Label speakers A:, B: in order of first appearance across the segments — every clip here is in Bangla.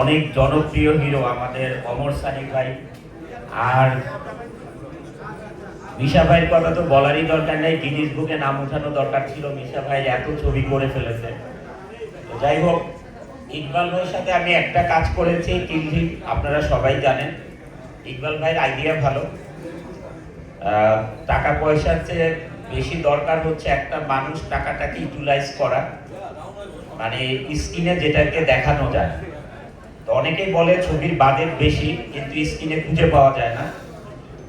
A: অনেক জনপ্রিয় হিরো আমাদের অমর সানি ভাই। আর মিশা ভাইয়ের কথা তো বলারই দরকার নেই, গিনিস বুকে নাম উঠানো দরকার ছিল। মিশা ভাই এত ছবি করে ফেলেছে। তো যাই হোক, ইকবাল ভাইয়ের সাথে আমি একটা কাজ করেছি, টিভি আপনারা সবাই জানেন। ইকবাল ভাইয়ের আইডিয়া ভালো। টাকা পয়সার চেয়ে বেশি দরকার হচ্ছে একটা মানুষ টাকাটাকে ইউটিলাইজ করা, মানে স্ক্রিনে যেটাকে দেখানো যায়। তো অনেকেই বলে ছবির বাজেট বেশি, কিন্তু স্ক্রিনে খুঁজে পাওয়া যায় না।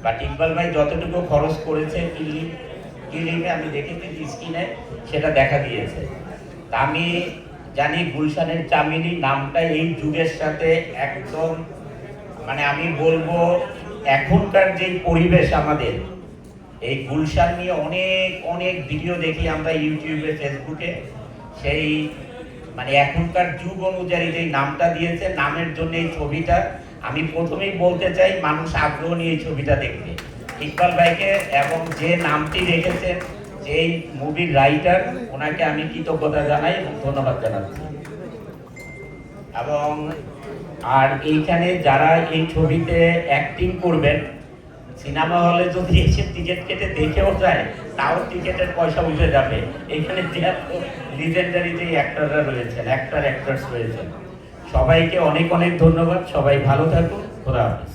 A: বাট ইকবাল ভাই যতটুকু খরচ করেছে ক্লিপে আমি দেখেছি, স্ক্রিনে সেটা দেখা দিয়েছে। তা আমি জানি গুলশানের চামেলি নামটা এই যুগের সাথে একদম, মানে আমি বলবো এখনকার যে পরিবেশ আমাদের, এই গুলশান নিয়ে অনেক অনেক ভিডিও দেখি আমরা ইউটিউবে, ফেসবুকে। সেই মানে এখনকার যুগ অনুযায়ী যে নামটা দিয়েছে, নামের জন্য এই ছবিটা আমি প্রথমেই বলতে চাই মানুষ আগ্রহ নিয়ে এই ছবিটা দেখবে ইকবাল ভাইকে, এবং যে নামটি রেখেছেন, যে মুভির রাইটার, ওনাকে আমি কৃতজ্ঞতা জানাই এবং ধন্যবাদ জানাচ্ছি। এবং আর এইখানে যারা এই ছবিতে অ্যাক্টিং করবেন, সিনেমা হলে যদি এসে টিকিট কেটে দেখেও যায়, তাও টিকিটের পয়সা উঠে যাবে। এখানে যে লিজেন্ডারি যে অ্যাক্টররা রয়েছেন, অ্যাক্টার্স রয়েছেন, সবাইকে অনেক অনেক ধন্যবাদ। সবাই ভালো থাকুন। খোদা হাফেজ।